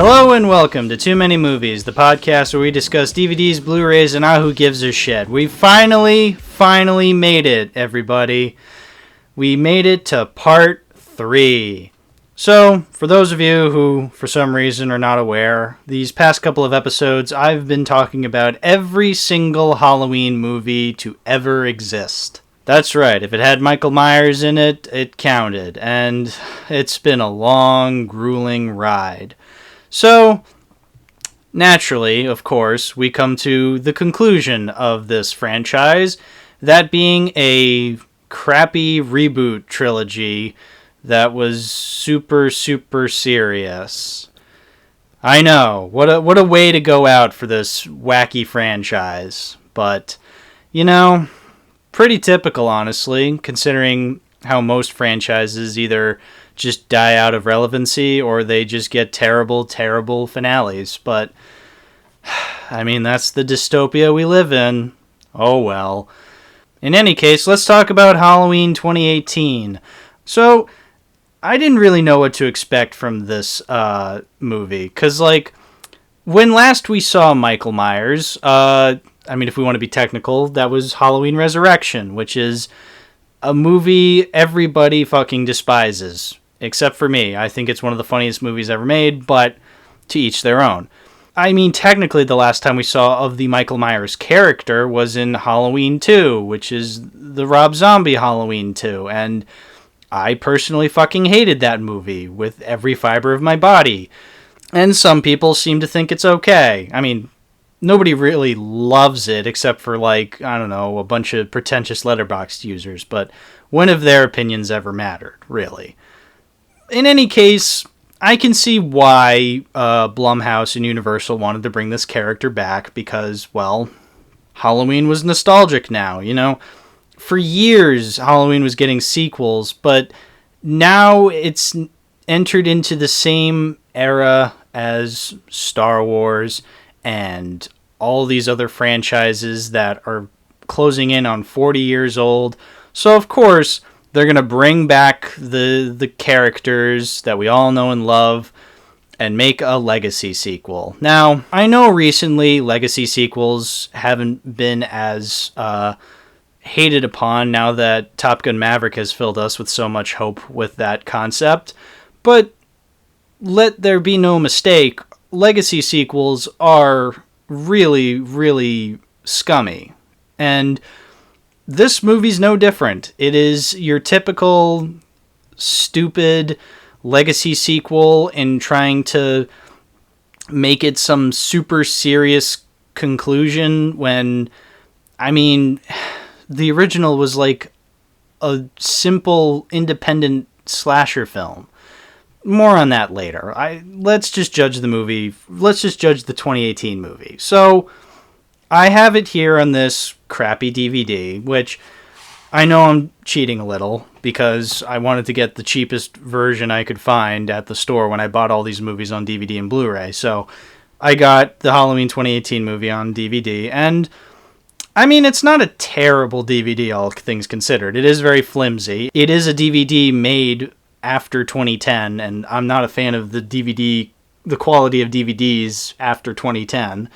Hello and welcome to Too Many Movies, the podcast where we discuss DVDs, Blu-rays, and who gives a shit. We finally made it, everybody. We made it to part 3. So, for those of you who, for some reason, are not aware, these past couple of episodes, I've been talking about every single Halloween movie to ever exist. That's right, if it had Michael Myers in it, it counted, and it's been a long, grueling ride. So, naturally, of course, we come to the conclusion of this franchise, that being a crappy reboot trilogy that was super serious. I know, what a way to go out for this wacky franchise, but, you know, pretty typical, honestly, considering how most franchises either just die out of relevancy or they just get terrible finales. But, I mean, that's the dystopia we live in. Oh well. In any case, let's talk about Halloween 2018. So, I didn't really know what to expect from this movie, because, like, when last we saw Michael Myers, I mean, if we want to be technical, that was Halloween Resurrection, which is a movie everybody fucking despises. Except for me. I think it's one of the funniest movies ever made, but to each their own. I mean, technically the last time we saw of the Michael Myers character was in Halloween 2, which is the Rob Zombie Halloween 2, and I personally fucking hated that movie with every fiber of my body. And some people seem to think it's okay. I mean, nobody really loves it except for, like, I don't know, a bunch of pretentious Letterboxd users, but when have their opinions ever mattered, really? In any case, I can see why Blumhouse and Universal wanted to bring this character back because, well, Halloween was nostalgic now, you know? For years, Halloween was getting sequels, but now it's entered into the same era as Star Wars and all these other franchises that are closing in on 40 years old. So, of course, they're going to bring back the characters that we all know and love and make a legacy sequel. Now, I know recently legacy sequels haven't been as hated upon now that Top Gun Maverick has filled us with so much hope with that concept. But let there be no mistake, legacy sequels are really scummy. And this movie's no different. It is your typical stupid legacy sequel in trying to make it some super serious conclusion when, I mean, the original was like a simple independent slasher film. More on that later. Let's just judge the movie. Let's just judge the 2018 movie. So, I have it here on this crappy DVD, which I know I'm cheating a little because I wanted to get the cheapest version I could find at the store when I bought all these movies on DVD and Blu-ray. So I got the Halloween 2018 movie on DVD, and I mean, it's not a terrible DVD, all things considered. It is very flimsy. It is a DVD made after 2010, and I'm not a fan of the quality of DVDs after 2010,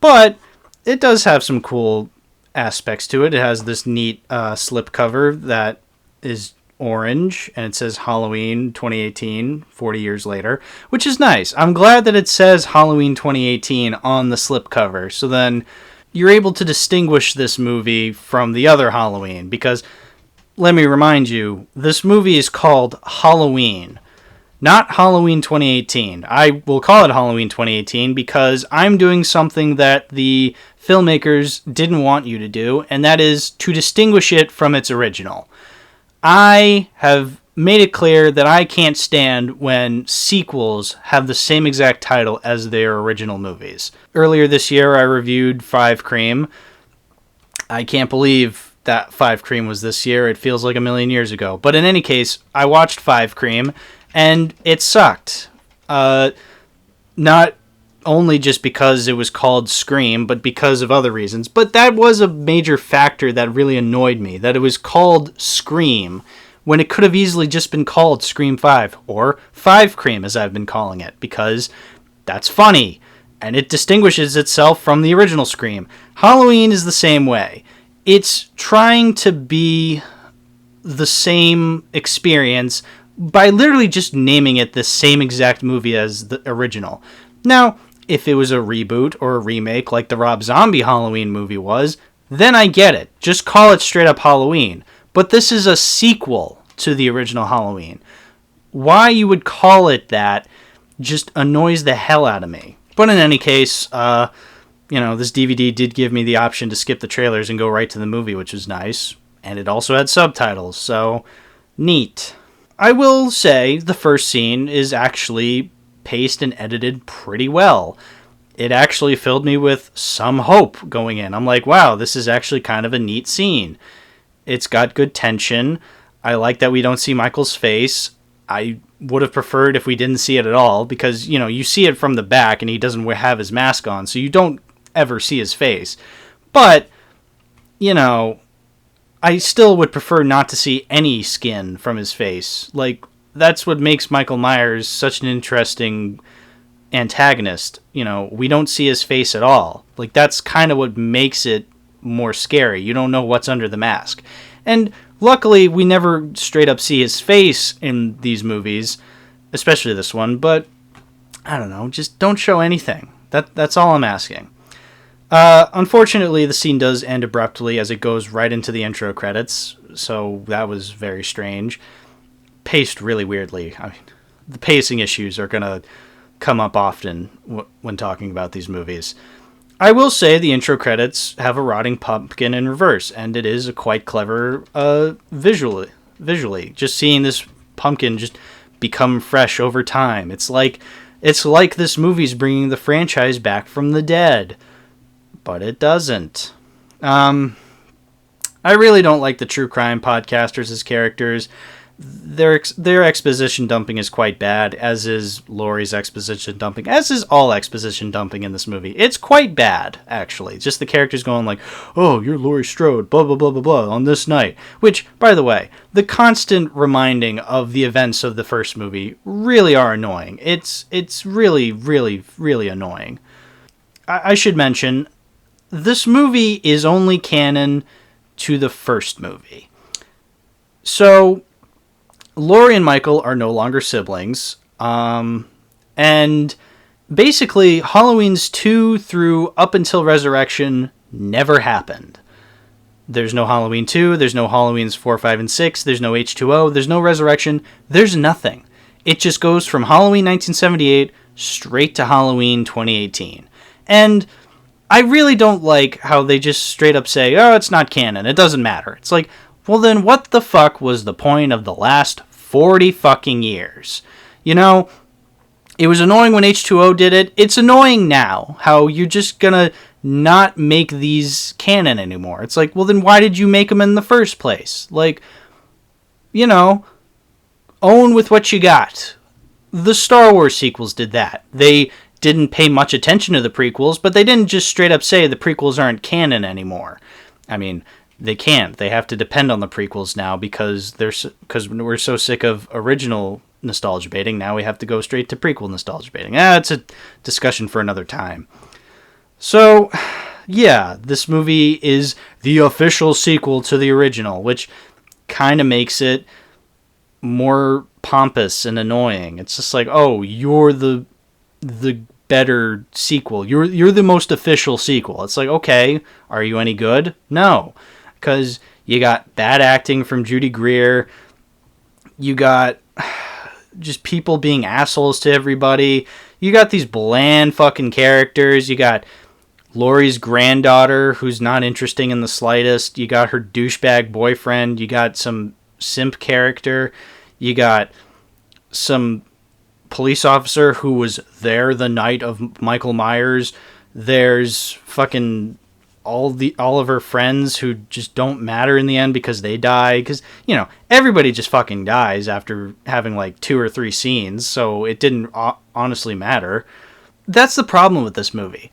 but it does have some cool aspects to it. It has this neat slipcover that is orange, and it says Halloween 2018, 40 years later, which is nice. I'm glad that it says Halloween 2018 on the slipcover, so then you're able to distinguish this movie from the other Halloween, because, let me remind you, this movie is called Halloween, not Halloween 2018. I will call it Halloween 2018 because I'm doing something that the filmmakers didn't want you to do, and that is to distinguish it from its original. I have made it clear that I can't stand when sequels have the same exact title as their original movies. Earlier this year, I reviewed Five Cream. I can't believe that Five Cream was this year. It feels like a million years ago. But in any case, I watched Five Cream, and it sucked. Not only just because it was called Scream, but because of other reasons. But that was a major factor that really annoyed me, that it was called Scream when it could have easily just been called Scream 5, or Five Cream as I've been calling it, because that's funny, and it distinguishes itself from the original Scream. Halloween is the same way. It's trying to be the same experience by literally just naming it the same exact movie as the original. Now, if it was a reboot or a remake like the Rob Zombie Halloween movie was, then I get it. Just call it straight up Halloween. But this is a sequel to the original Halloween. Why you would call it that just annoys the hell out of me. But in any case, this DVD did give me the option to skip the trailers and go right to the movie, which was nice. And it also had subtitles, so neat. I will say the first scene is actually paced and edited pretty well. It actually filled me with some hope going in. I'm like, wow, this is actually kind of a neat scene. It's got good tension. I like that we don't see Michael's face. I would have preferred if we didn't see it at all, because, you see it from the back and he doesn't have his mask on, so you don't ever see his face. But, I still would prefer not to see any skin from his face. Like, that's what makes Michael Myers such an interesting antagonist. We don't see his face at all. Like, that's kind of what makes it more scary. You don't know what's under the mask. And luckily, we never straight up see his face in these movies, especially this one, but I don't know, just don't show anything. That's all I'm asking. Unfortunately, the scene does end abruptly as it goes right into the intro credits, so that was very strange. Paced really weirdly. I mean, the pacing issues are going to come up often when talking about these movies. I will say the intro credits have a rotting pumpkin in reverse, and it is a quite clever visually. Just seeing this pumpkin just become fresh over time. It's like this movie's bringing the franchise back from the dead. But it doesn't. I really don't like the true crime podcasters as characters. Their exposition dumping is quite bad, as is Laurie's exposition dumping, as is all exposition dumping in this movie. It's quite bad, actually. Just the characters going like, oh, you're Laurie Strode, blah, blah, blah, blah, blah, on this night. Which, by the way, the constant reminding of the events of the first movie really are annoying. It's really, really, really annoying. I should mention, this movie is only canon to the first movie. So, Laurie and Michael are no longer siblings. And basically, Halloween's 2 through up until Resurrection never happened. There's no Halloween 2, there's no Halloween's 4, 5, and 6, there's no H2O, there's no Resurrection, there's nothing. It just goes from Halloween 1978 straight to Halloween 2018. And I really don't like how they just straight up say, oh, it's not canon, it doesn't matter. It's like, well then what the fuck was the point of the last 40 fucking years? It was annoying when H2O did it. It's annoying now how you're just gonna not make these canon anymore. It's like, well then why did you make them in the first place? Like, own with what you got. The Star Wars sequels did that. They didn't pay much attention to the prequels, but they didn't just straight up say the prequels aren't canon anymore. I mean, they can't. They have to depend on the prequels now because we're so sick of original nostalgia baiting. Now we have to go straight to prequel nostalgia baiting. It's a discussion for another time. So, yeah, this movie is the official sequel to the original, which kind of makes it more pompous and annoying. It's just like, oh, you're the better sequel. You're the most official sequel. It's like, okay, are you any good? No, because you got bad acting from Judy Greer. You got just people being assholes to everybody. You got these bland fucking characters. You got Laurie's granddaughter, who's not interesting in the slightest. You got her douchebag boyfriend. You got some simp character. You got some police officer who was there the night of Michael Myers. There's fucking all of her friends who just don't matter in the end because they die. Because, everybody just fucking dies after having like 2 or 3 scenes, so it didn't honestly matter. That's the problem with this movie.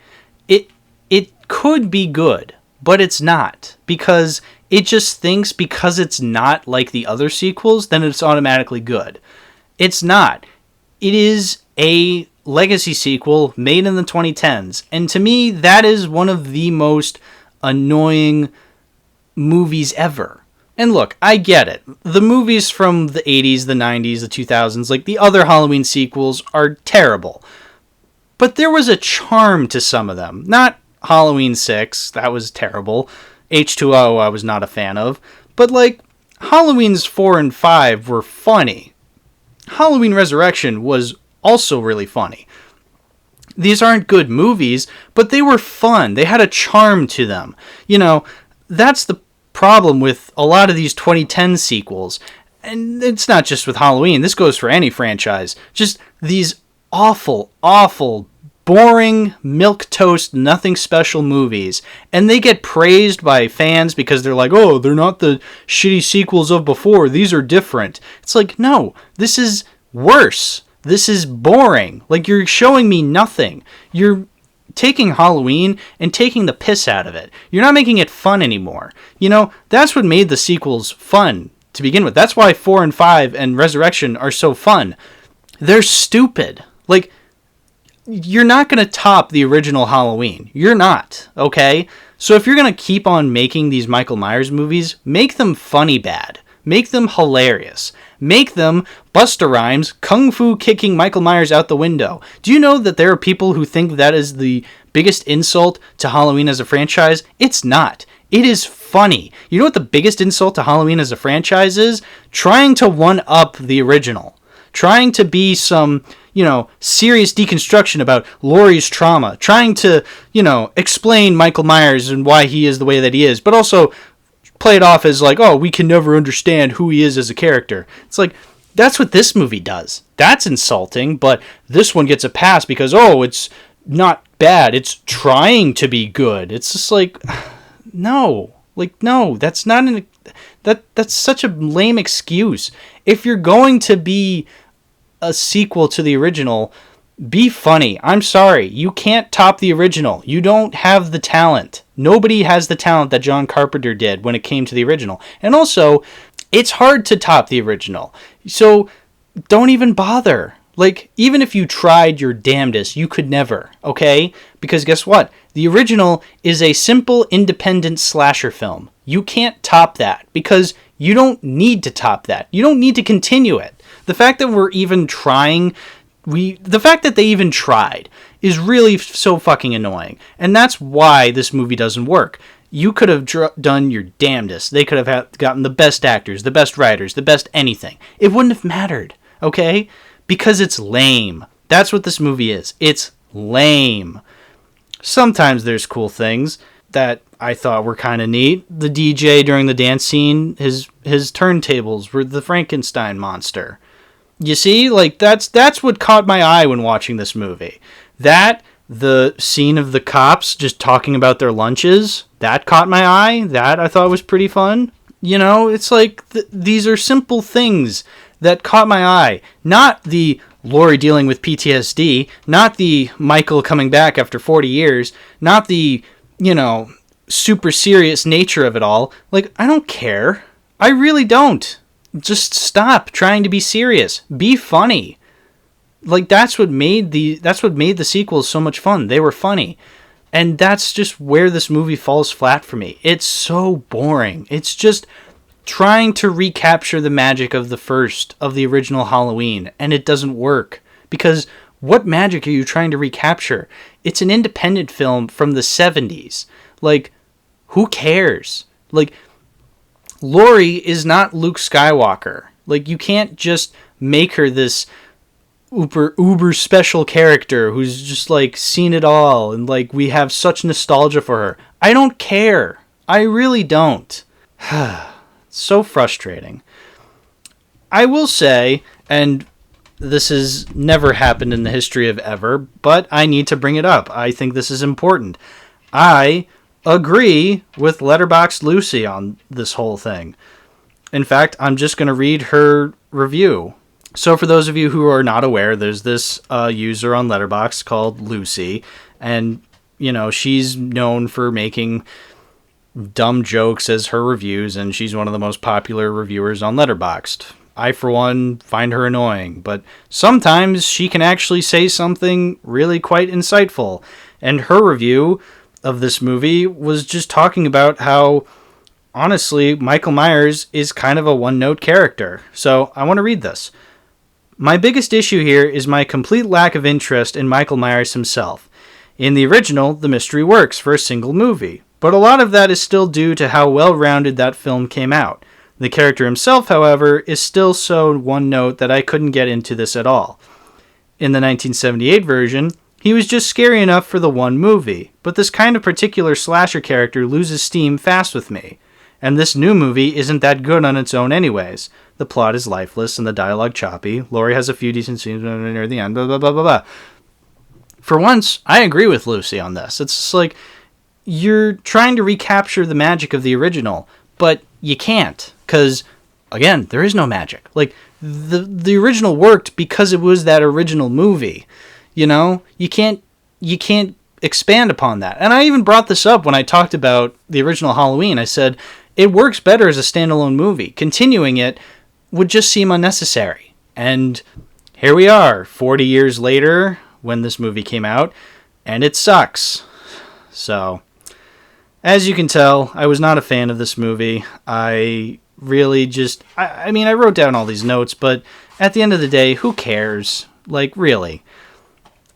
It could be good, but it's not. Because it just thinks because it's not like the other sequels, then it's automatically good. It's not. It is a legacy sequel made in the 2010s. And to me, that is one of the most annoying movies ever. And look, I get it. The movies from the 80s, the 90s, the 2000s, like the other Halloween sequels, are terrible. But there was a charm to some of them. Not Halloween 6, that was terrible. H2O I was not a fan of. But like, Halloween's 4 and 5 were funny. Halloween Resurrection was also really funny. These aren't good movies, but they were fun. They had a charm to them. You know, that's the problem with a lot of these 2010 sequels. And it's not just with Halloween. This goes for any franchise. Just these awful, boring, milquetoast, nothing special movies. And they get praised by fans because they're like, oh, they're not the shitty sequels of before. These are different. It's like, no, this is worse. This is boring. Like, you're showing me nothing. You're taking Halloween and taking the piss out of it. You're not making it fun anymore. You know, that's what made the sequels fun to begin with. That's why 4 and 5 and Resurrection are so fun. They're stupid. Like, you're not going to top the original Halloween. You're not, okay? So if you're going to keep on making these Michael Myers movies, make them funny bad. Make them hilarious. Make them Busta Rhymes kung fu kicking Michael Myers out the window. Do you know that there are people who think that is the biggest insult to Halloween as a franchise? It's not. It is funny. You know what the biggest insult to Halloween as a franchise is? Trying to one-up the original. Trying to be some, you know, serious deconstruction about Laurie's trauma. Trying to, you know, explain Michael Myers and why he is the way that he is. But also play it off as like, oh, we can never understand who he is as a character. It's like, that's what this movie does. That's insulting, but this one gets a pass because, oh, it's not bad. It's trying to be good. It's just like, no. Like, no, that's not that's such a lame excuse. If you're going to be a sequel to the original, be funny. I'm sorry. You can't top the original. You don't have the talent. Nobody has the talent that John Carpenter did when it came to the original. And also, it's hard to top the original. So don't even bother. Like, even if you tried your damnedest, you could never, okay? Because guess what? The original is a simple independent slasher film. You can't top that because you don't need to top that. You don't need to continue it. The fact that we're even trying, the fact that they even tried is really so fucking annoying. And that's why this movie doesn't work. You could have done your damnedest. They could have gotten the best actors, the best writers, the best anything. It wouldn't have mattered, okay? Because it's lame. That's what this movie is. It's lame. Sometimes there's cool things that I thought were kind of neat. The DJ during the dance scene, his turntables were the Frankenstein monster. You see, like, that's what caught my eye when watching this movie. That, the scene of the cops just talking about their lunches, that caught my eye. That I thought was pretty fun. You know, it's like, these are simple things that caught my eye. Not the Laurie dealing with PTSD, not the Michael coming back after 40 years, not the, you know, super serious nature of it all. Like, I don't care. I really don't. Just stop trying to be serious. Be funny. Like, that's what made the sequels so much fun. They were funny. And that's just where this movie falls flat for me. It's so boring. It's just trying to recapture the magic of the original Halloween, and it doesn't work. Because what magic are you trying to recapture? It's an independent film from the 70s. Like, who cares? Like, Laurie is not Luke Skywalker. Like, you can't just make her this uber special character who's just, like, seen it all, and, like, we have such nostalgia for her. I don't care. I really don't. So frustrating. I will say, and this has never happened in the history of ever, but I need to bring it up. I think this is important. I agree with Letterboxd Lucy on this whole thing. In fact, I'm just going to read her review. So for those of you who are not aware, there's this user on Letterboxd called Lucy, and, you know, she's known for making dumb jokes as her reviews, and she's one of the most popular reviewers on Letterboxd. I, for one, find her annoying. But sometimes she can actually say something really quite insightful. And her review of this movie was just talking about how, honestly, Michael Myers is kind of a one-note character. So I want to read this. My biggest issue here is my complete lack of interest in Michael Myers himself. In the original, the mystery works for a single movie, but a lot of that is still due to how well-rounded that film came out. The character himself, however, is still so one-note that I couldn't get into this at all. In the 1978 version, he was just scary enough for the one movie, but this kind of particular slasher character loses steam fast with me. And this new movie isn't that good on its own anyways. The plot is lifeless and the dialogue choppy. Laurie has a few decent scenes near the end, blah, blah, blah, blah, blah. For once, I agree with Lucy on this. It's just like, you're trying to recapture the magic of the original, but you can't, because, again, there is no magic. Like, the original worked because it was that original movie. You know? You can't expand upon that. And I even brought this up when I talked about the original Halloween. I said, it works better as a standalone movie. Continuing it would just seem unnecessary. And here we are, 40 years later, when this movie came out, and it sucks. So, as you can tell, I was not a fan of this movie. I really just, I mean, I wrote down all these notes, but at the end of the day, who cares? Like, really.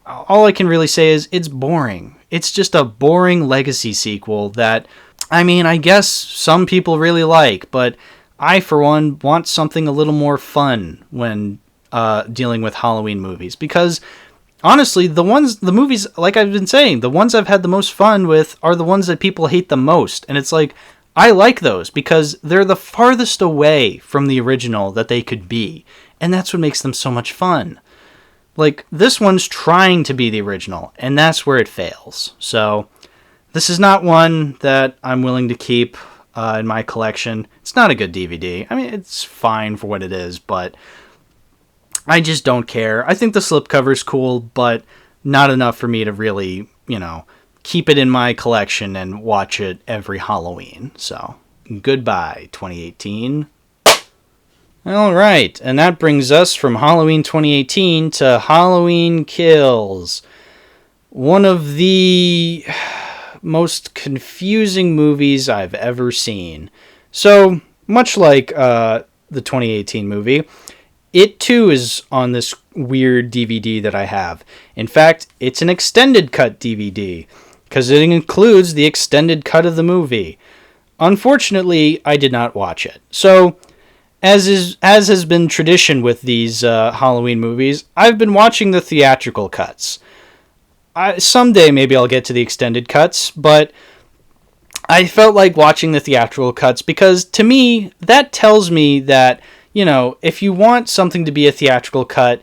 All I can really say is it's boring. It's just a boring legacy sequel that, I mean, I guess some people really like, but I, for one, want something a little more fun when dealing with Halloween movies. Because, honestly, the movies, like I've been saying, the ones I've had the most fun with are the ones that people hate the most. And it's like, I like those because they're the farthest away from the original that they could be. And that's what makes them so much fun. Like, this one's trying to be the original, and that's where it fails. So, this is not one that I'm willing to keep in my collection. It's not a good DVD. I mean, it's fine for what it is, but I just don't care. I think the slipcover's cool, but not enough for me to really, keep it in my collection and watch it every Halloween. So, goodbye, 2018. All right, and that brings us from Halloween 2018 to Halloween Kills. One of the most confusing movies I've ever seen. So, much like the 2018 movie, it too is on this weird DVD that I have. In fact, it's an extended cut DVD, because it includes the extended cut of the movie. Unfortunately, I did not watch it. So, as has been tradition with these Halloween movies, I've been watching the theatrical cuts. Someday maybe I'll get to the extended cuts, but I felt like watching the theatrical cuts because, to me, that tells me that, if you want something to be a theatrical cut,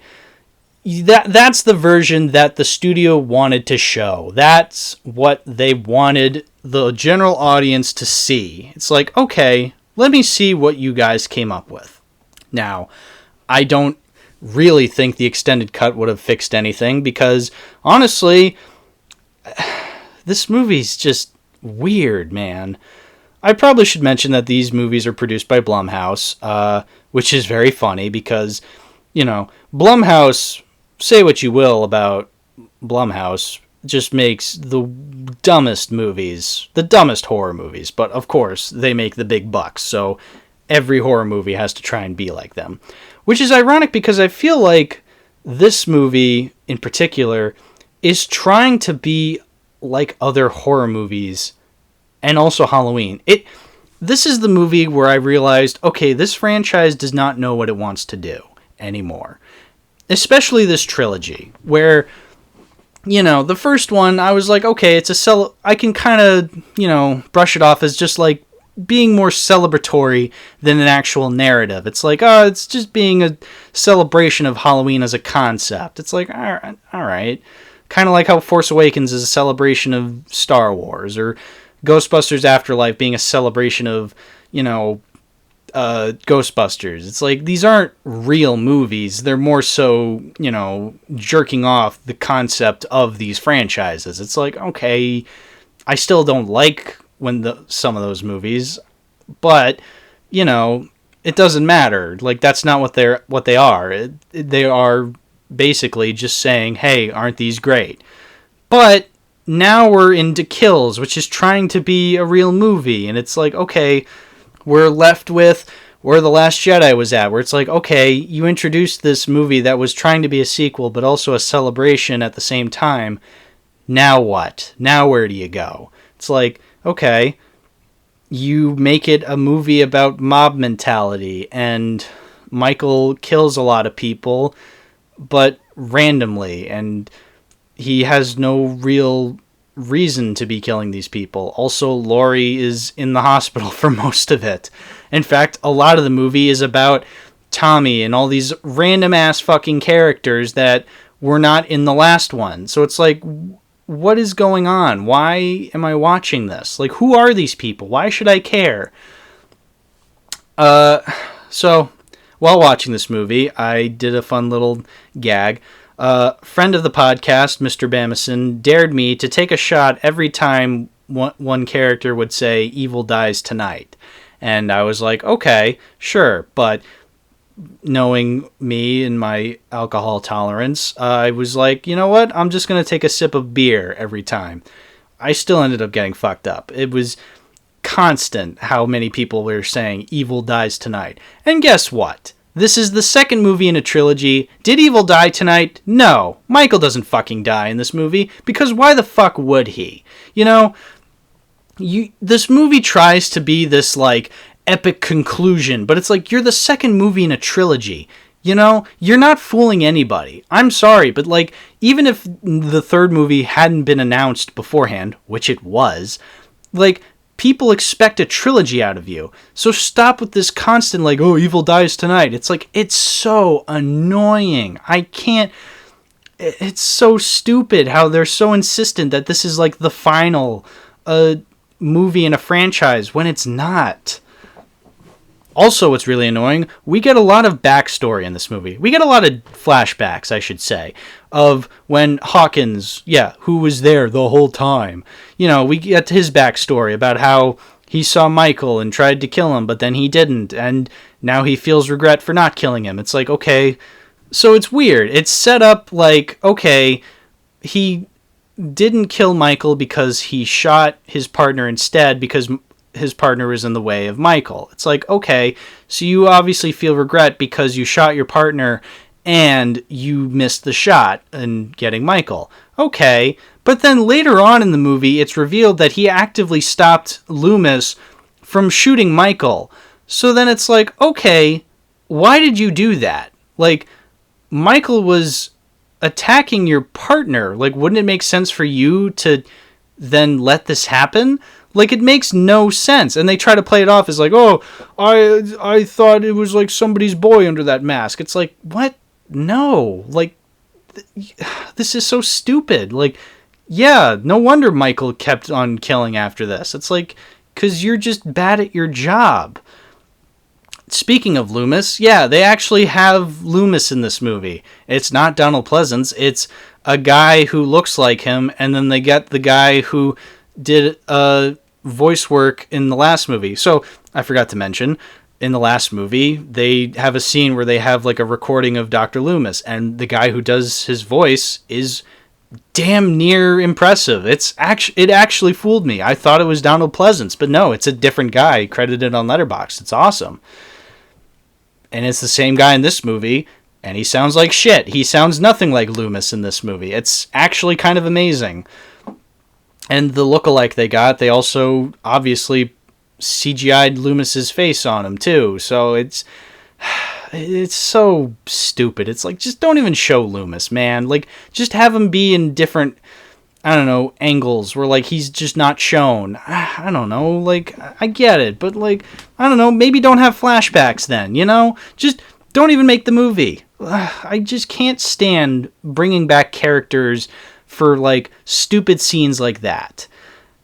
that's the version that the studio wanted to show. That's what they wanted the general audience to see. It's like, okay, let me see what you guys came up with. Now, I don't really think the extended cut would have fixed anything because, honestly, this movie's just weird, man. I probably should mention that these movies are produced by Blumhouse, which is very funny because, Blumhouse, say what you will about Blumhouse, just makes the dumbest movies, the dumbest horror movies, but of course they make the big bucks, so every horror movie has to try and be like them. Which is ironic because I feel like this movie in particular is trying to be like other horror movies and also Halloween. This is the movie where I realized, okay, this franchise does not know what it wants to do anymore. Especially this trilogy, where the first one, I was like, okay, I can kind of, brush it off as just like being more celebratory than an actual narrative. It's like, oh, it's just being a celebration of Halloween as a concept. It's like, all right. Kind of like how Force Awakens is a celebration of Star Wars, or Ghostbusters Afterlife being a celebration of, Ghostbusters. It's like, these aren't real movies. They're more so, jerking off the concept of these franchises. It's like, okay, I still don't like some of those movies, but, it doesn't matter. Like, that's not what they are. They are basically just saying, hey, aren't these great? But now we're into Kills, which is trying to be a real movie, and it's like, okay, we're left with where The Last Jedi was at, where it's like, okay, you introduced this movie that was trying to be a sequel, but also a celebration at the same time. Now what? Now where do you go? It's like, okay, you make it a movie about mob mentality, and Michael kills a lot of people, but randomly, and he has no real reason to be killing these people. Also, Laurie is in the hospital for most of it. In fact, a lot of the movie is about Tommy and all these random ass fucking characters that were not in the last one. So it's like, what is going on? Why am I watching this? Like, who are these people? Why should I care? So, while watching this movie, I did a fun little gag. Friend of the podcast, Mr. Bamison, dared me to take a shot every time one character would say, "Evil dies tonight." And I was like, okay, sure. But knowing me and my alcohol tolerance, I was like, you know what? I'm just going to take a sip of beer every time. I still ended up getting fucked up. It was constant how many people were saying, "Evil dies tonight." And guess what? This is the second movie in a trilogy. Did Evil die tonight? No. Michael doesn't fucking die in this movie, because why the fuck would he? You know, this movie tries to be this, like, epic conclusion, but it's like, you're the second movie in a trilogy. You know, you're not fooling anybody. I'm sorry, but, like, even if the third movie hadn't been announced beforehand, which it was, like, people expect a trilogy out of you. So stop with this constant, like, oh, evil dies tonight. It's like, it's so annoying. I can't... It's so stupid how they're so insistent that this is, like, the final movie in a franchise when it's not. Also, what's really annoying, we get a lot of backstory in this movie. We get a lot of flashbacks, I should say, of when Hawkins, who was there the whole time. You know, we get his backstory about how he saw Michael and tried to kill him, but then he didn't, and now he feels regret for not killing him. It's like, okay, so it's weird. It's set up like, okay, he didn't kill Michael because he shot his partner instead because his partner was in the way of Michael. It's like, okay, so you obviously feel regret because you shot your partner and you missed the shot in getting Michael. Okay, but then later on in the movie, it's revealed that he actively stopped Loomis from shooting Michael. So then it's like, okay, why did you do that? Like, Michael was attacking your partner. Like, wouldn't it make sense for you to then let this happen? Like, it makes no sense. And they try to play it off as like, oh, I thought it was like somebody's boy under that mask. It's like, what? No. Like, this is so stupid. Like, yeah, no wonder Michael kept on killing after this. It's like, because you're just bad at your job. Speaking of Loomis, they actually have Loomis in this movie. It's not Donald Pleasance. It's a guy who looks like him, and then they get the guy who did voice work in the last movie. So, I forgot to mention, in the last movie, they have a scene where they have like a recording of Dr. Loomis, and the guy who does his voice is damn near impressive. It actually fooled me. I thought it was Donald Pleasance, but no, it's a different guy credited on Letterboxd. It's awesome. And it's the same guy in this movie, and he sounds like shit. He sounds nothing like Loomis in this movie. It's actually kind of amazing. And the lookalike they got, they also obviously CGI'd Loomis's face on him too. So it's so stupid. It's like, just don't even show Loomis, man. Like, just have him be in different, I don't know, angles where, like, he's just not shown. I don't know, like, I get it, but, like, I don't know, maybe don't have flashbacks then, you know? Just don't even make the movie. I just can't stand bringing back characters for, like, stupid scenes like that.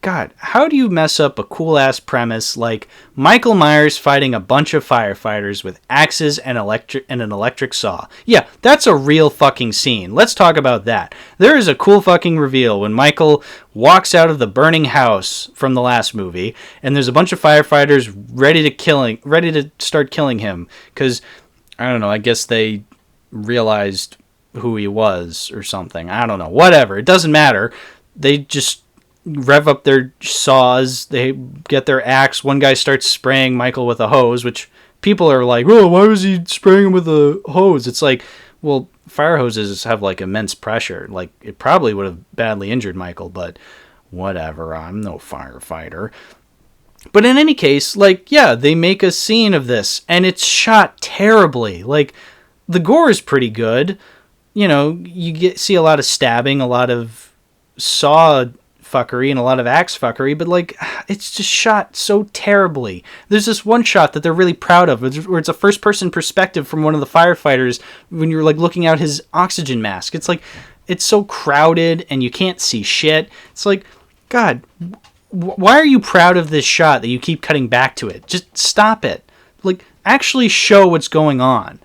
God, how do you mess up a cool-ass premise like Michael Myers fighting a bunch of firefighters with axes and an electric saw? Yeah, that's a real fucking scene. Let's talk about that. There is a cool fucking reveal when Michael walks out of the burning house from the last movie, and there's a bunch of firefighters ready to start killing him, because, I don't know, I guess they realized who he was or something. I don't know. Whatever. It doesn't matter. They just rev up their saws, they get their axe, one guy starts spraying Michael with a hose, which people are like, oh, why was he spraying him with a hose? It's like, well, fire hoses have like immense pressure, like it probably would have badly injured Michael, but whatever, I'm no firefighter. But in any case, like, yeah, they make a scene of this, and it's shot terribly. Like, the gore is pretty good, you know, see a lot of stabbing, a lot of saw fuckery and a lot of axe fuckery, but like it's just shot so terribly. There's this one shot that they're really proud of where it's a first person perspective from one of the firefighters when you're like looking out his oxygen mask. It's like, it's so crowded and you can't see shit. It's like, God, why are you proud of this shot that you keep cutting back to it? Just stop it. Like, actually show what's going on.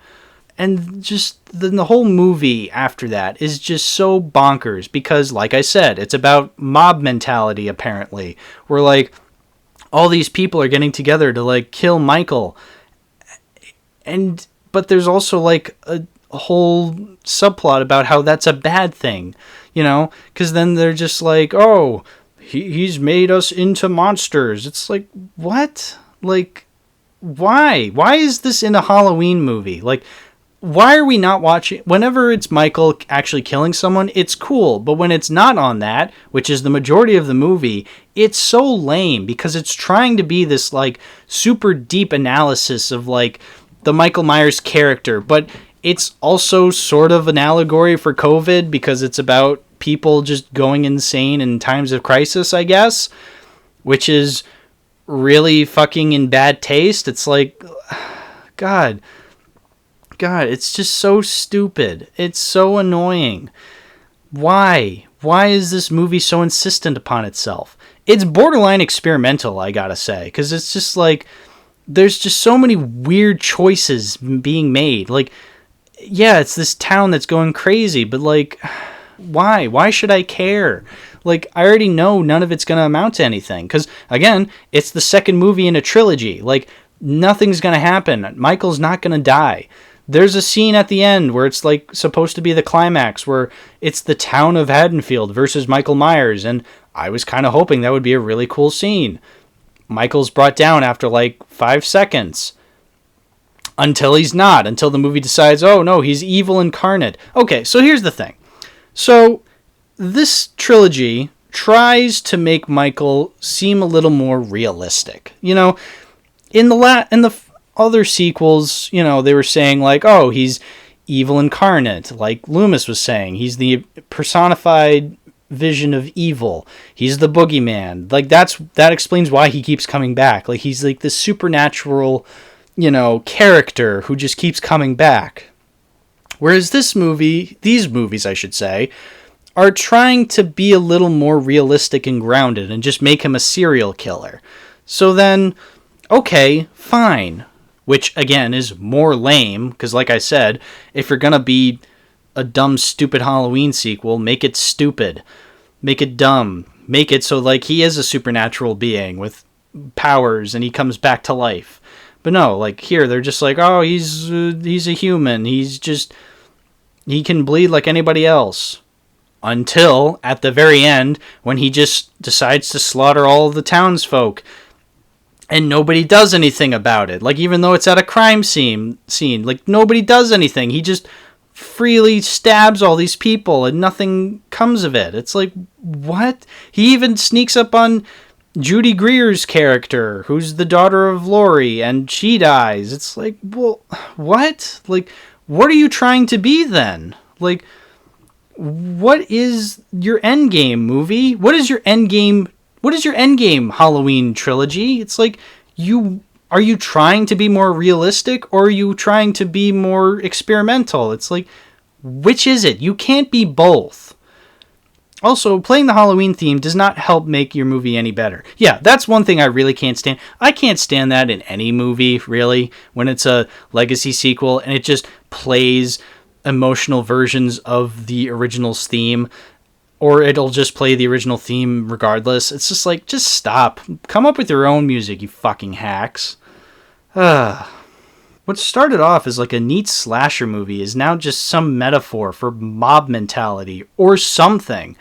And just the whole movie after that is just so bonkers because, like I said, it's about mob mentality, apparently. Where, like, all these people are getting together to, like, kill Michael. But there's also, like, a whole subplot about how that's a bad thing, you know? Because then they're just like, oh, he's made us into monsters. It's like, what? Like, why? Why is this in a Halloween movie? Like, why are we not watching? Whenever it's Michael actually killing someone, it's cool. But when it's not on that, which is the majority of the movie, it's so lame because it's trying to be this like super deep analysis of like the Michael Myers character. But it's also sort of an allegory for COVID because it's about people just going insane in times of crisis, I guess, which is really fucking in bad taste. It's like, God, it's just so stupid. It's so annoying. Why? Why is this movie so insistent upon itself? It's borderline experimental, I gotta say, because it's just like, there's just so many weird choices being made. Like, yeah, it's this town that's going crazy, but like, why? Why should I care? Like, I already know none of it's gonna amount to anything, because, again, it's the second movie in a trilogy. Like, nothing's gonna happen. Michael's not gonna die. There's a scene at the end where it's like supposed to be the climax where it's the town of Haddonfield versus Michael Myers, and I was kind of hoping that would be a really cool scene. Michael's brought down after like 5 seconds. Until he's not. Until the movie decides, oh no, he's evil incarnate. Okay, so here's the thing. So this trilogy tries to make Michael seem a little more realistic. You know, in the other sequels, you know, they were saying like, oh, he's evil incarnate, like Loomis was saying. He's the personified vision of evil. He's the boogeyman. Like, that explains why he keeps coming back. Like, he's like this supernatural, you know, character who just keeps coming back. Whereas these movies, I should say, are trying to be a little more realistic and grounded and just make him a serial killer. So then, okay, fine. Which, again, is more lame, because like I said, if you're gonna be a dumb, stupid Halloween sequel, make it stupid. Make it dumb. Make it so, like, he is a supernatural being with powers, and he comes back to life. But no, like, here, they're just like, oh, he's a human. He can bleed like anybody else. Until, at the very end, when he just decides to slaughter all of the townsfolk. And nobody does anything about it. Like, even though it's at a crime scene, like, nobody does anything. He just freely stabs all these people and nothing comes of it. It's like, what? He even sneaks up on Judy Greer's character, who's the daughter of Laurie, and she dies. It's like, well, what? Like, what are you trying to be then? Like, what is your endgame, movie? What is your endgame Halloween trilogy? It's like, are you trying to be more realistic, or are you trying to be more experimental? It's like, which is it? You can't be both. Also, playing the Halloween theme does not help make your movie any better. Yeah, that's one thing I really can't stand. I can't stand that in any movie, really, when it's a legacy sequel and it just plays emotional versions of the original's theme, or it'll just play the original theme regardless. It's just like, just stop. Come up with your own music, you fucking hacks. What started off as like a neat slasher movie is now just some metaphor for mob mentality or something.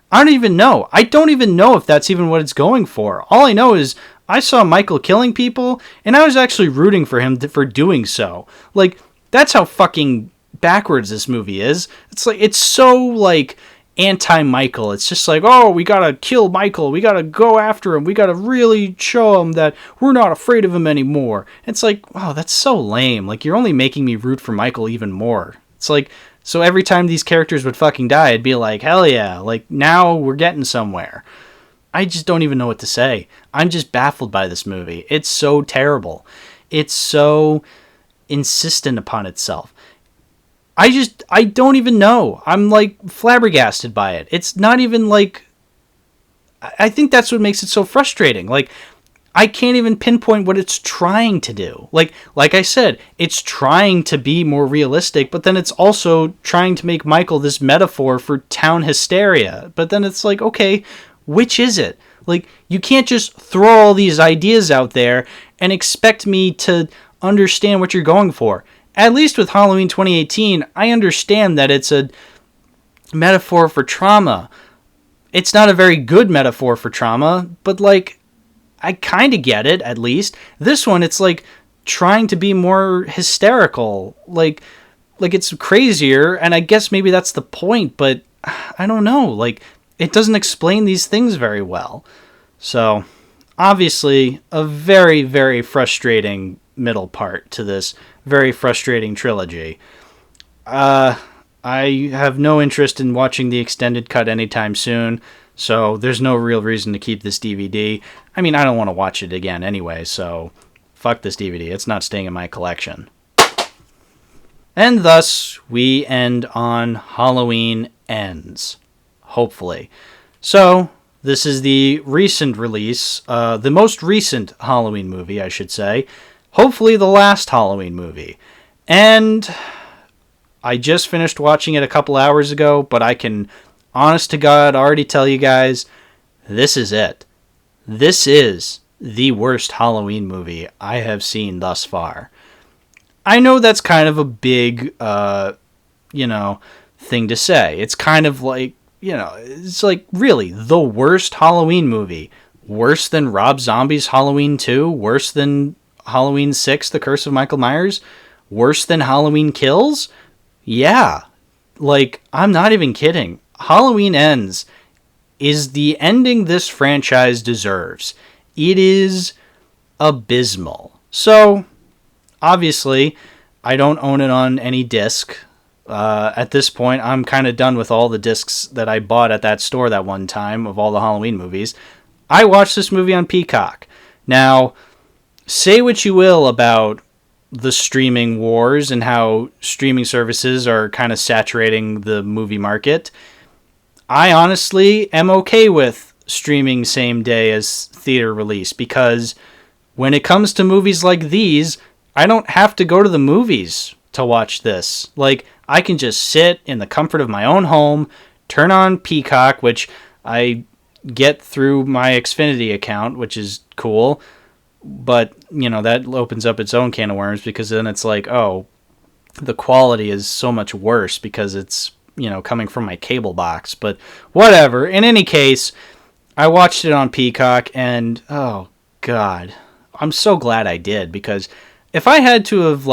I don't even know. I don't even know if that's even what it's going for. All I know is I saw Michael killing people, and I was actually rooting for him for doing so. Like, that's how fucking backwards this movie is. It's like, it's so like anti-Michael. It's just like, oh, we gotta kill Michael, we gotta go after him, we gotta really show him that we're not afraid of him anymore. It's like, oh, that's so lame. Like, you're only making me root for Michael even more. It's like, so every time these characters would fucking die, I'd be like, hell yeah, like, now we're getting somewhere. I just don't even know what to say. I'm just baffled by this movie. It's so terrible. It's so insistent upon itself. I don't even know. I'm like flabbergasted by it. It's not even like, I think that's what makes it so frustrating. Like, I can't even pinpoint what it's trying to do. Like I said, it's trying to be more realistic, but then it's also trying to make Michael this metaphor for town hysteria. But then it's like, okay, which is it? Like, you can't just throw all these ideas out there and expect me to understand what you're going for. At least with Halloween 2018, I understand that it's a metaphor for trauma. It's not a very good metaphor for trauma, but like, I kind of get it, at least. This one, it's like trying to be more hysterical. Like it's crazier, and I guess maybe that's the point, but I don't know. Like, it doesn't explain these things very well. So, obviously, a very, very frustrating middle part to this very frustrating trilogy. I have no interest in watching the extended cut anytime soon, so there's no real reason to keep this DVD. I mean, I don't want to watch it again anyway, so fuck this DVD. It's not staying in my collection. And thus, we end on Halloween Ends. Hopefully. So, this is the recent release, the most recent Halloween movie, I should say. Hopefully the last Halloween movie. And I just finished watching it a couple hours ago, but I can, honest to God, already tell you guys, this is it. This is the worst Halloween movie I have seen thus far. I know that's kind of a big, thing to say. It's kind of like, it's like, really, the worst Halloween movie. Worse than Rob Zombie's Halloween 2? Worse than Halloween 6, The Curse of Michael Myers? Worse than Halloween Kills? Yeah. Like, I'm not even kidding. Halloween Ends is the ending this franchise deserves. It is abysmal. So, obviously, I don't own it on any disc. At this point, I'm kind of done with all the discs that I bought at that store that one time of all the Halloween movies. I watched this movie on Peacock. Now, say what you will about the streaming wars and how streaming services are kind of saturating the movie market. I honestly am okay with streaming same day as theater release, because when it comes to movies like these, I don't have to go to the movies to watch this. Like, I can just sit in the comfort of my own home, turn on Peacock, which I get through my Xfinity account, which is cool. But, that opens up its own can of worms, because then it's like, oh, the quality is so much worse because it's, coming from my cable box. But whatever. In any case, I watched it on Peacock, and, oh, God. I'm so glad I did, because if I had to have,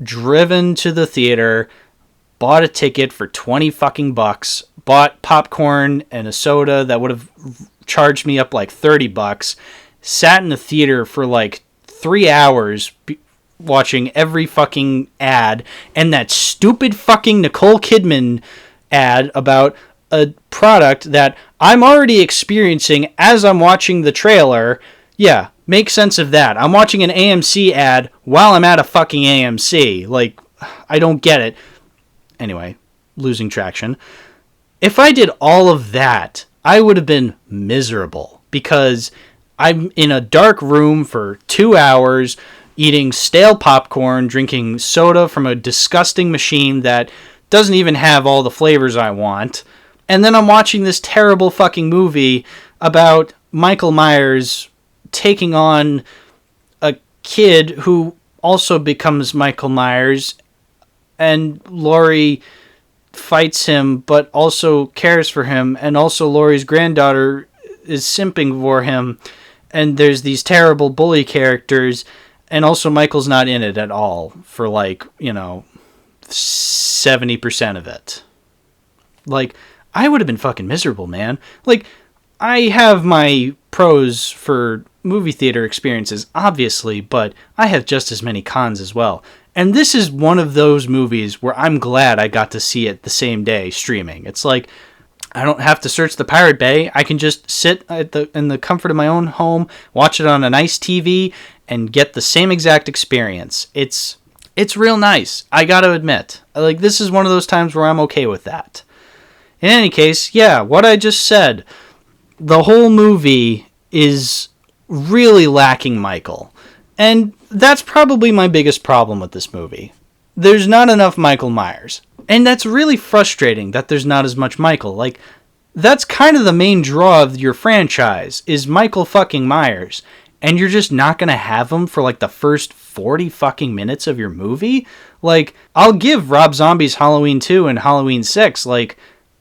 driven to the theater, bought a ticket for 20 fucking bucks, bought popcorn and a soda that would have charged me up like $30, sat in the theater for 3 hours watching every fucking ad, and that stupid fucking Nicole Kidman ad about a product that I'm already experiencing as I'm watching the trailer. Yeah, make sense of that. I'm watching an AMC ad while I'm at a fucking AMC. I don't get it. Anyway, losing traction. If I did all of that, I would have been miserable because I'm in a dark room for 2 hours eating stale popcorn, drinking soda from a disgusting machine that doesn't even have all the flavors I want. And then I'm watching this terrible fucking movie about Michael Myers taking on a kid who also becomes Michael Myers, and Laurie fights him but also cares for him, and also Laurie's granddaughter is simping for him, and there's these terrible bully characters, and also Michael's not in it at all for 70% of it. I would have been fucking miserable, man. I have my pros for movie theater experiences, obviously, but I have just as many cons as well. And this is one of those movies where I'm glad I got to see it the same day streaming. It's I don't have to search the Pirate Bay. I can just sit in the comfort of my own home, watch it on a nice TV, and get the same exact experience. It's real nice, I gotta admit. This is one of those times where I'm okay with that. In any case, yeah, what I just said, the whole movie is really lacking Michael. And that's probably my biggest problem with this movie. There's not enough Michael Myers. And that's really frustrating that there's not as much Michael. That's kind of the main draw of your franchise, is Michael fucking Myers. And you're just not going to have him for the first 40 fucking minutes of your movie? I'll give Rob Zombie's Halloween 2 and Halloween 6,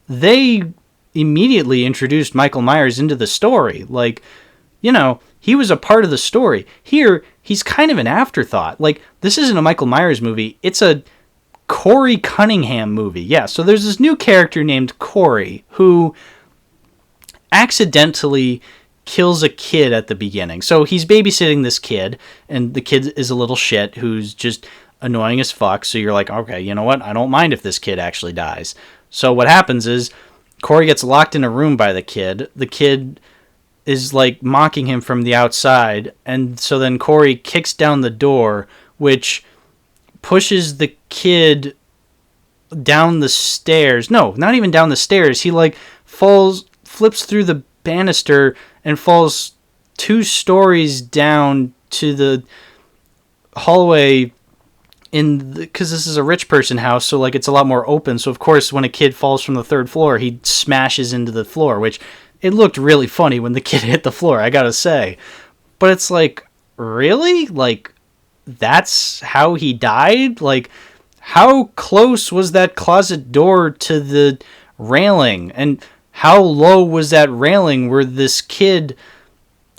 they immediately introduced Michael Myers into the story. He was a part of the story. Here, he's kind of an afterthought. This isn't a Michael Myers movie. It's a Corey Cunningham movie. Yeah, so there's this new character named Corey who accidentally kills a kid at the beginning. So he's babysitting this kid, and the kid is a little shit who's just annoying as fuck. So you're okay, you know what? I don't mind if this kid actually dies. So what happens is Corey gets locked in a room by the kid. The kid is mocking him from the outside, and so then Corey kicks down the door, which pushes the kid down the stairs. No, not even down the stairs. He flips through the banister and falls 2 stories down to the hallway because this is a rich person house, so it's a lot more open. So of course, when a kid falls from the 3rd floor, he smashes into the floor, which it looked really funny when the kid hit the floor, I gotta say. But it's really? That's how he died? How close was that closet door to the railing? And how low was that railing where this kid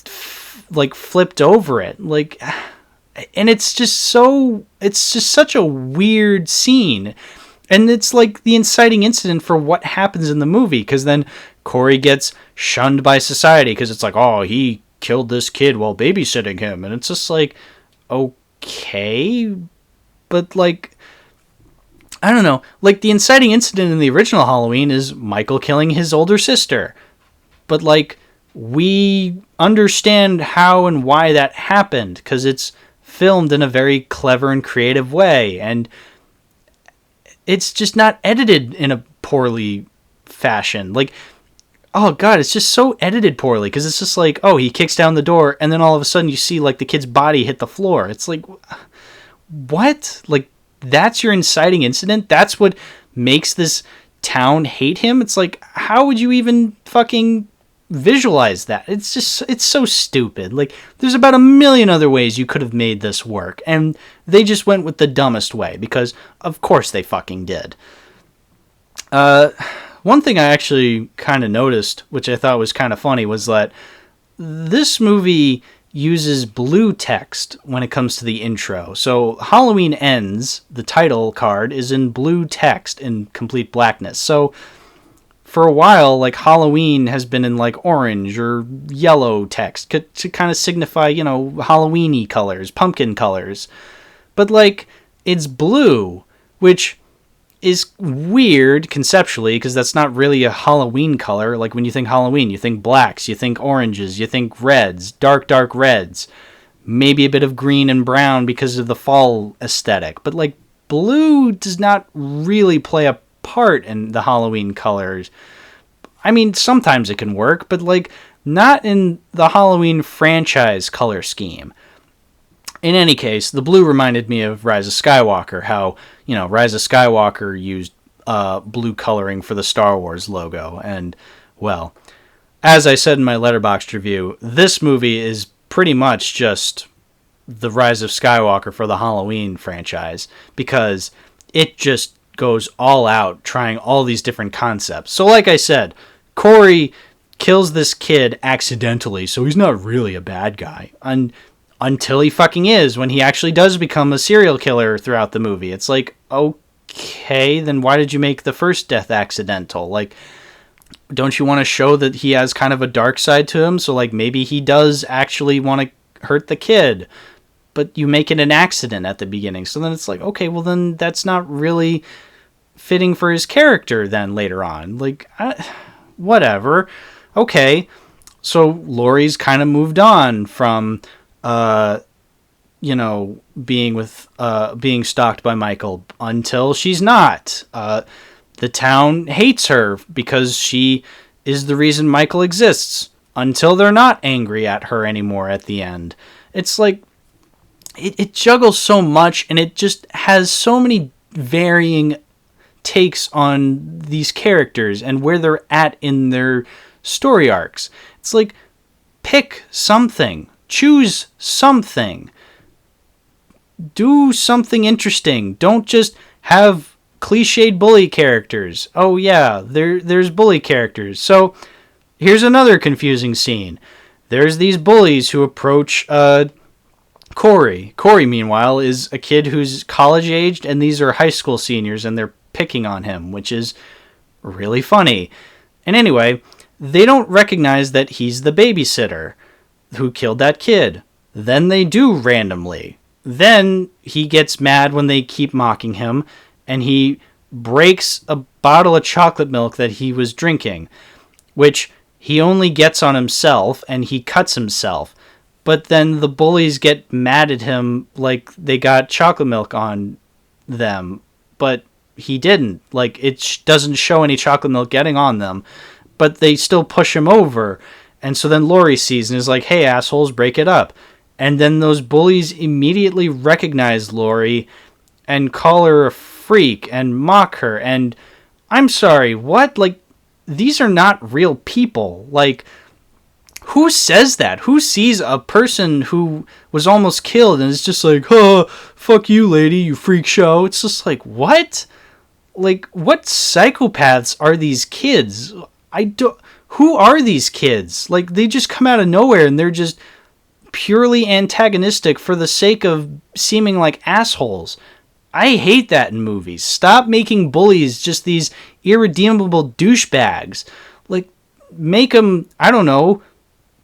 flipped over it? And it's just such a weird scene. And it's the inciting incident for what happens in the movie, because then Corey gets shunned by society because it's oh, he killed this kid while babysitting him. And it's just okay, but I don't know. The inciting incident in the original Halloween is Michael killing his older sister. But we understand how and why that happened because it's filmed in a very clever and creative way, and it's just not edited in a poorly fashion. Oh god, it's just so edited poorly because it's just oh, he kicks down the door and then all of a sudden you see the kid's body hit the floor. It's what? That's your inciting incident? That's what makes this town hate him? It's how would you even fucking visualize that? It's so stupid. There's about a million other ways you could have made this work, and they just went with the dumbest way because of course they fucking did. One thing I actually kind of noticed, which I thought was kind of funny, was that this movie uses blue text when it comes to the intro. So Halloween Ends, the title card, is in blue text in complete blackness. So for a while, Halloween has been in orange or yellow text to kind of signify, Halloween-y colors, pumpkin colors. But it's blue, which is weird conceptually because that's not really a Halloween color. When you think Halloween, you think blacks, you think oranges, you think reds, dark reds, maybe a bit of green and brown because of the fall aesthetic. But blue does not really play a heart and the Halloween colors. I mean, sometimes it can work, but like not in the Halloween franchise color scheme. In any case, the blue reminded me of Rise of Skywalker, how, you know, Rise of Skywalker used blue coloring for the Star Wars logo. And, well, as I said in my Letterboxd review, this movie is pretty much just the Rise of Skywalker for the Halloween franchise, because it just goes all out trying all these different concepts. So like I said, Corey kills this kid accidentally, so he's not really a bad guy. Until he fucking is, when he actually does become a serial killer throughout the movie. It's like, okay, then why did you make the first death accidental? Like, don't you want to show that he has kind of a dark side to him? So, like, maybe he does actually want to hurt the kid, but you make it an accident at the beginning. So then it's like, okay, well then that's not really fitting for his character then later on. Like, whatever. Okay, so Laurie's kind of moved on from... being stalked by Michael until she's not. The town hates her because she is the reason Michael exists until they're not angry at her anymore at the end. It's like, it juggles so much, and it just has so many varying takes on these characters and where they're at in their story arcs. It's like, pick something. Choose something. Do something interesting. Don't just have cliched bully characters. Oh yeah, there's bully characters. So here's another confusing scene. There's these bullies who approach Corey. Corey, meanwhile, is a kid who's college-aged, and these are high school seniors, and they're picking on him, which is really funny. And anyway, they don't recognize that he's the babysitter who killed that kid. Then they do randomly. Then he gets mad when they keep mocking him, and he breaks a bottle of chocolate milk that he was drinking, which he only gets on himself, and he cuts himself. But then the bullies get mad at him like they got chocolate milk on them, but he didn't. Like, it doesn't show any chocolate milk getting on them, but they still push him over. And so then Laurie sees and is like, hey, assholes, break it up. And then those bullies immediately recognize Laurie and call her a freak and mock her. And I'm sorry, what? Like, these are not real people. Like, who says that? Who sees a person who was almost killed and is just like, oh, fuck you, lady, you freak show? It's just like, what? Like, what psychopaths are these kids? Who are these kids? Like, they just come out of nowhere and they're just purely antagonistic for the sake of seeming like assholes. I hate that in movies. Stop making bullies just these irredeemable douchebags. Like, make them, I don't know,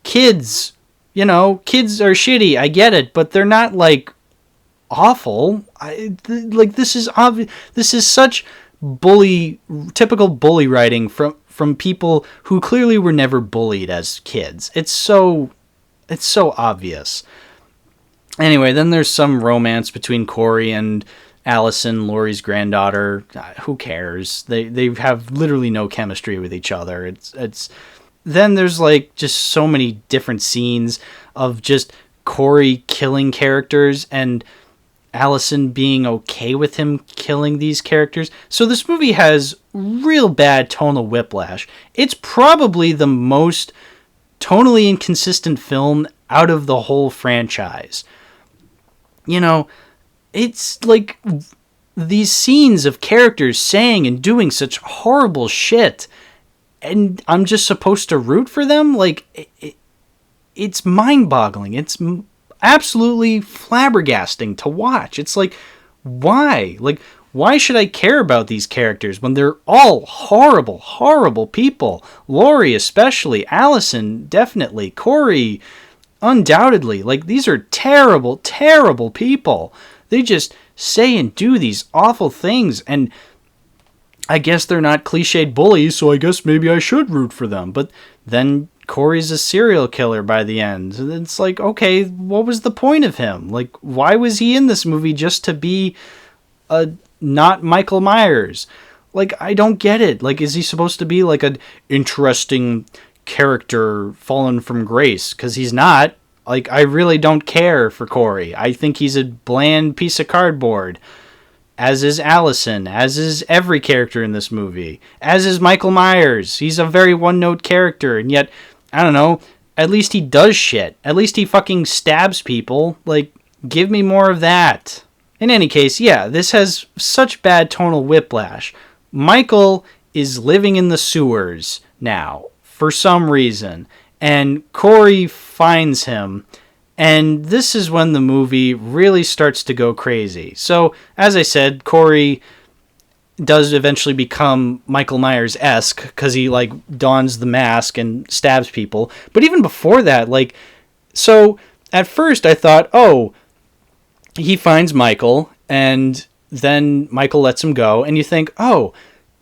kids. You know, kids are shitty, I get it, but they're not, like, awful. This is obvious. This is such typical bully writing from people who clearly were never bullied as kids. It's so obvious. Anyway, then there's some romance between Corey and Allison, Laurie's granddaughter. Who cares? They have literally no chemistry with each other. It's then there's like just so many different scenes of just Corey killing characters and Allison being okay with him killing these characters. So this movie has real bad tonal whiplash. It's probably the most tonally inconsistent film out of the whole franchise. You know, it's like these scenes of characters saying and doing such horrible shit, and I'm just supposed to root for them? Like, it's mind-boggling. It's absolutely flabbergasting to watch. It's like, why? Like, why should I care about these characters when they're all horrible, horrible people? Laurie especially, Allison definitely, Corey undoubtedly. Like, these are terrible, terrible people. They just say and do these awful things, and I guess they're not cliched bullies, so I guess maybe I should root for them. But then Corey's a serial killer by the end. It's like, okay, what was the point of him? Like, why was he in this movie just to be not Michael Myers? Like, I don't get it. Like, is he supposed to be like an interesting character fallen from grace? Because he's not. Like, I really don't care for Corey. I think he's a bland piece of cardboard. As is Allison. As is every character in this movie. As is Michael Myers. He's a very one-note character. And yet, I don't know, at least he does shit. At least he fucking stabs people. Like, give me more of that. In any case, yeah, this has such bad tonal whiplash. Michael is living in the sewers now, for some reason, and Corey finds him, and this is when the movie really starts to go crazy. So, as I said, Corey does eventually become Michael Myers-esque, because he, like, dons the mask and stabs people, but even before that, like, so, at first I thought, oh, he finds Michael, and then Michael lets him go, and you think, oh,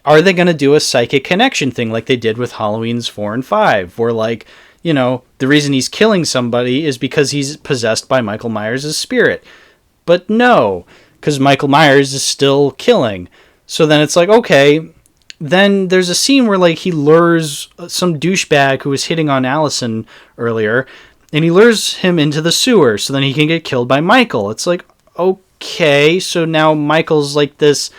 are they going to do a psychic connection thing like they did with Halloween's 4 and 5, where, like, you know, the reason he's killing somebody is because he's possessed by Michael Myers' spirit. But no, because Michael Myers is still killing. So then it's like, okay, then there's a scene where, like, he lures some douchebag who was hitting on Allison earlier, and he lures him into the sewer so then he can get killed by Michael. It's like, okay, so now Michael's like this.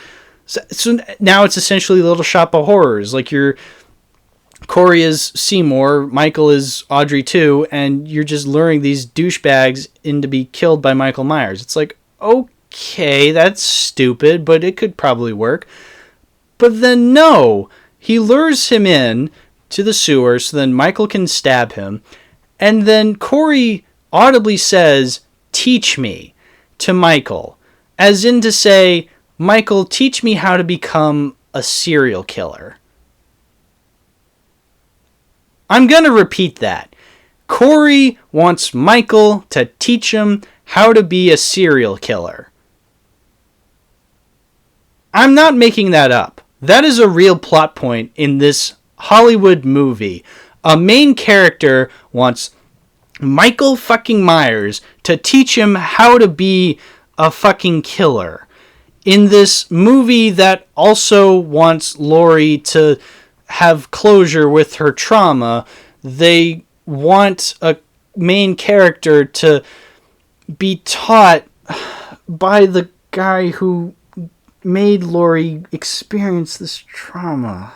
So now it's essentially Little Shop of Horrors. Like, Corey is Seymour, Michael is Audrey 2, and you're just luring these douchebags in to be killed by Michael Myers. It's like, okay, that's stupid, but it could probably work. But then no, he lures him in to the sewer so then Michael can stab him, and then Corey audibly says, "Teach me," to Michael, as in to say, Michael, teach me how to become a serial killer. I'm going to repeat that. Corey wants Michael to teach him how to be a serial killer. I'm not making that up. That is a real plot point in this Hollywood movie. A main character wants Michael fucking Myers to teach him how to be a fucking killer. In this movie that also wants Laurie to have closure with her trauma, they want a main character to be taught by the guy who made Laurie experience this trauma.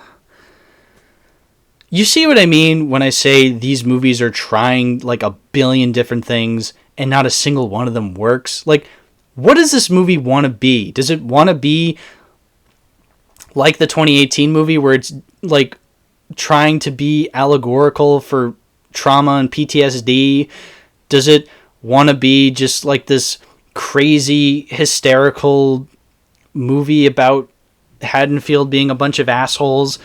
You see what I mean when I say these movies are trying like a billion different things and not a single one of them works? Like, what does this movie want to be? Does it want to be like the 2018 movie where it's like trying to be allegorical for trauma and PTSD? Does it want to be just like this crazy hysterical movie about Haddonfield being a bunch of assholes?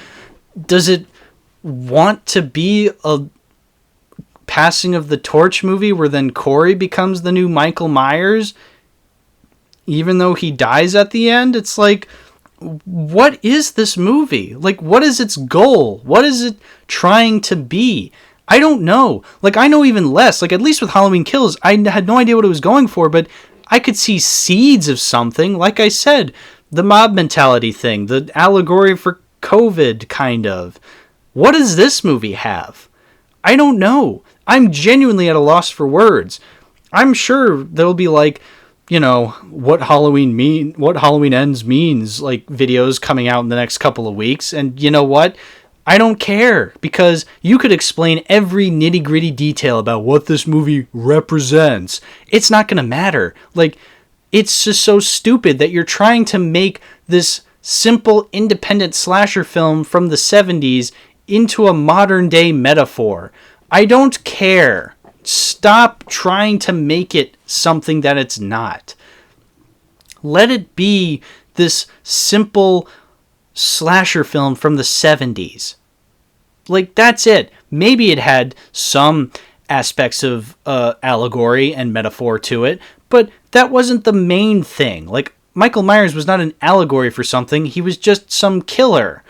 Does it want to be a passing of the torch movie where then Corey becomes the new Michael Myers even though he dies at the end? It's like, what is this movie? Like, what is its goal? What is it trying to be? I don't know. Like, I know even less. Like, at least with Halloween Kills, I had no idea what it was going for, but I could see seeds of something. Like I said, the mob mentality thing, the allegory for COVID, kind of. What does this movie have? I don't know. I'm genuinely at a loss for words. I'm sure there'll be like, you know, what Halloween Ends means, like videos coming out in the next couple of weeks. And you know what? I don't care, because you could explain every nitty gritty detail about what this movie represents. It's not going to matter. Like, it's just so stupid that you're trying to make this simple independent slasher film from the 70s into a modern day metaphor. I don't care. Stop trying to make it something that it's not. Let it be this simple slasher film from the 70s. Like, that's it. Maybe it had some aspects of allegory and metaphor to it, but that wasn't the main thing. Like, Michael Myers was not an allegory for something. He was just some killer.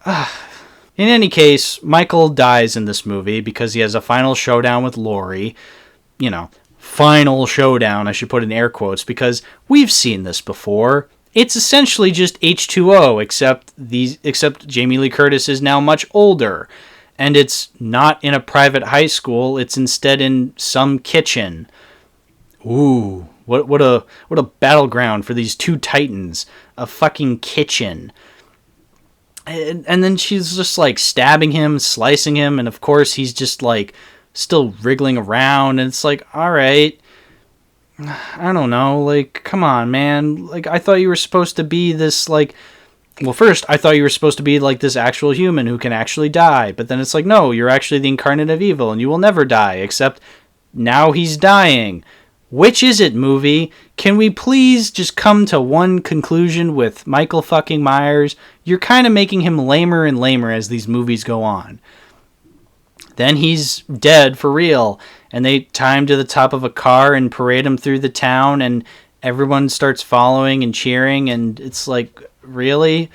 In any case, Michael dies in this movie because he has a final showdown with Laurie. You know, final showdown, I should put in air quotes, because we've seen this before. It's essentially just H2O, except Jamie Lee Curtis is now much older. And it's not in a private high school, it's instead in some kitchen. Ooh, what a battleground for these two titans. A fucking kitchen. And then she's just like stabbing him, slicing him, and of course he's just like still wriggling around, and it's like, alright, I don't know, like, come on, man. Like, I thought you were supposed to be this, like, well, first, I thought you were supposed to be like this actual human who can actually die, but then it's like, no, you're actually the incarnate of evil, and you will never die, except now he's dying. Which is it, movie? Can we please just come to one conclusion with Michael fucking Myers? You're kind of making him lamer and lamer as these movies go on. Then he's dead for real, and they tie him to the top of a car and parade him through the town, and everyone starts following and cheering, and it's like, really?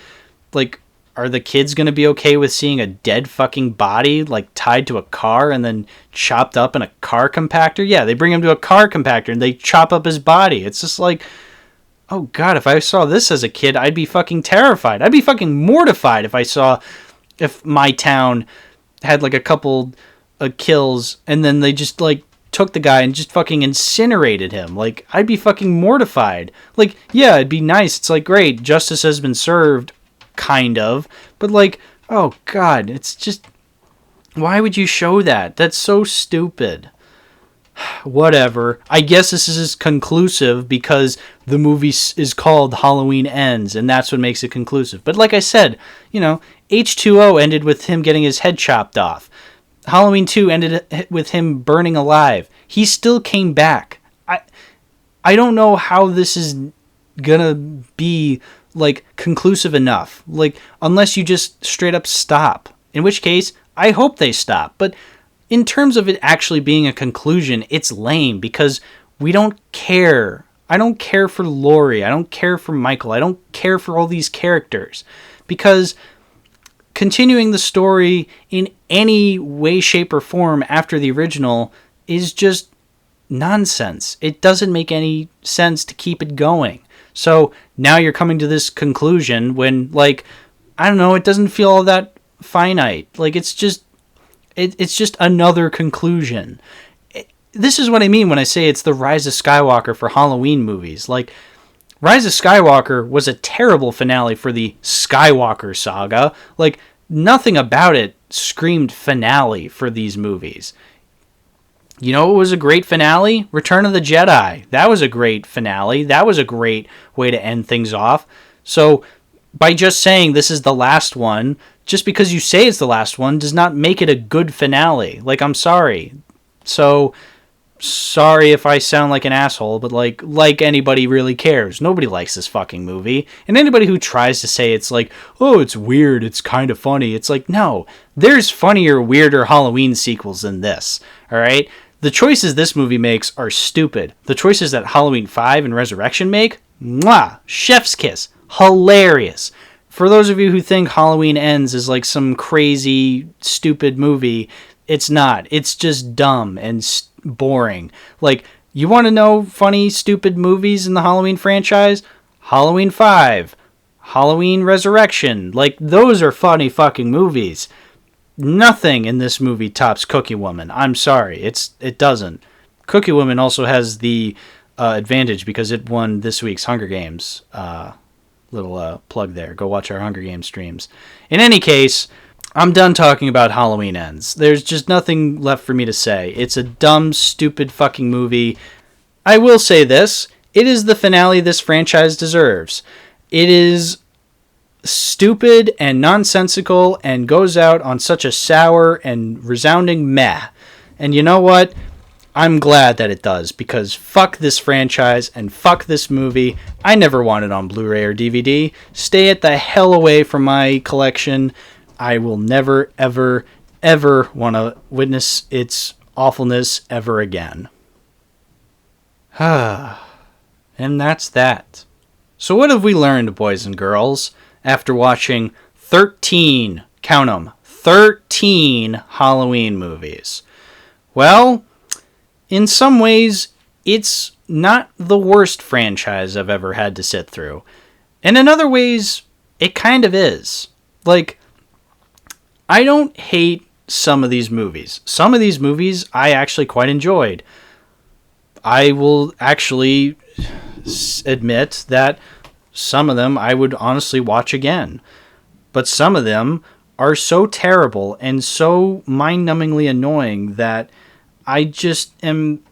Like, are the kids going to be okay with seeing a dead fucking body, like, tied to a car and then chopped up in a car compactor? Yeah, they bring him to a car compactor and they chop up his body. It's just like, oh god, if I saw this as a kid, I'd be fucking terrified. I'd be fucking mortified if my town had, like, a couple kills and then they just, like, took the guy and just fucking incinerated him. Like, I'd be fucking mortified. Like, yeah, it'd be nice. It's like, great, justice has been served. Kind of, but like, oh god, it's just, why would you show that? That's so stupid. Whatever. I guess this is conclusive because the movie is called Halloween Ends, and that's what makes it conclusive. But like I said, H2O ended with him getting his head chopped off. Halloween 2 ended with him burning alive. He still came back. I don't know how this is gonna be like conclusive enough, like, unless you just straight up stop, in which case I hope they stop. But in terms of it actually being a conclusion, it's lame because we don't care. I don't care for Laurie, I don't care for Michael, I don't care for all these characters, because continuing the story in any way, shape, or form after the original is just nonsense. It doesn't make any sense to keep it going. So now you're coming to this conclusion when, like, I don't know, it doesn't feel all that finite. Like, it's just another conclusion. This is what I mean when I say it's the Rise of Skywalker for Halloween movies. Like, Rise of Skywalker was a terrible finale for the Skywalker saga. Like, nothing about it screamed finale for these movies. You know what was a great finale? Return of the Jedi. That was a great finale. That was a great way to end things off. So by just saying this is the last one, just because you say it's the last one, does not make it a good finale. Like, I'm sorry. So, sorry if I sound like an asshole, but like anybody really cares. Nobody likes this fucking movie. And anybody who tries to say it's like, oh, it's weird, it's kind of funny, it's like, no, there's funnier, weirder Halloween sequels than this. Alright? The choices this movie makes are stupid. The choices that Halloween 5 and Resurrection make, mwah, chef's kiss, hilarious. For those of you who think Halloween Ends is like some crazy, stupid movie, it's not. It's just dumb and boring. Like, you want to know funny, stupid movies in the Halloween franchise? Halloween 5, Halloween Resurrection, like, those are funny fucking movies. Nothing in this movie tops Cookie Woman. I'm sorry, it doesn't. Cookie Woman also has the advantage because it won this week's Hunger Games. Little plug there. Go watch our Hunger Games streams. In any case, I'm done talking about Halloween Ends. There's just nothing left for me to say. It's a dumb, stupid fucking movie. I will say this. It is the finale this franchise deserves. It is stupid and nonsensical and goes out on such a sour and resounding meh. And you know what? I'm glad that it does, because fuck this franchise and fuck this movie. I never want it on Blu-ray or DVD. Stay it the hell away from my collection. I will never, ever, ever want to witness its awfulness ever again. And that's that. So what have we learned, boys and girls, after watching 13, count 'em, 13 Halloween movies? Well, in some ways, it's not the worst franchise I've ever had to sit through. And in other ways, it kind of is. Like, I don't hate some of these movies. Some of these movies I actually quite enjoyed. I will actually admit that some of them I would honestly watch again. But some of them are so terrible and so mind-numbingly annoying that I just am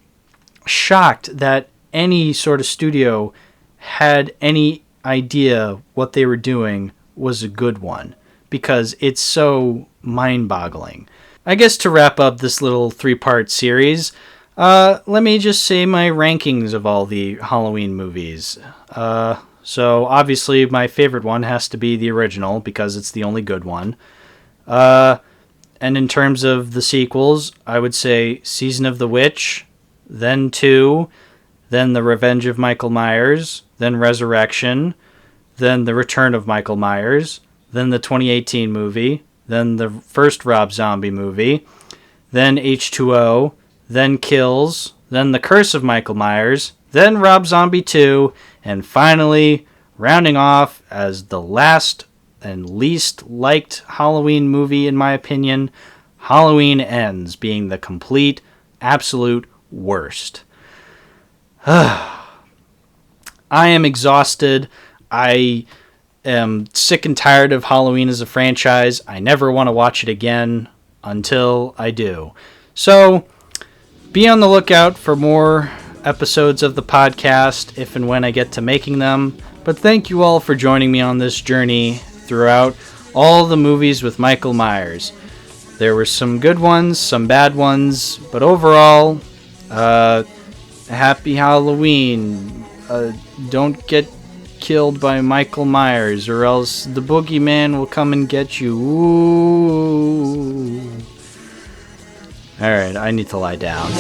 shocked that any sort of studio had any idea what they were doing was a good one, because it's so mind-boggling. I guess to wrap up this little 3-part series, let me just say my rankings of all the Halloween movies. So obviously my favorite one has to be the original, because it's the only good one. And in terms of the sequels, I would say Season of the Witch, then 2, then The Revenge of Michael Myers, then Resurrection, then The Return of Michael Myers, then the 2018 movie, then the first Rob Zombie movie, then H2O, then Kills, then The Curse of Michael Myers, then Rob Zombie 2, and finally, rounding off as the last and least liked Halloween movie in my opinion, Halloween Ends, being the complete, absolute worst. I am exhausted. I am sick and tired of Halloween as a franchise. I never want to watch it again until I do. So, be on the lookout for more episodes of the podcast if and when I get to making them. But thank you all for joining me on this journey throughout all the movies with Michael Myers. There were some good ones, some bad ones, but overall, happy Halloween. Don't get killed by Michael Myers, or else the boogeyman will come and get you. Ooh. Alright, I need to lie down.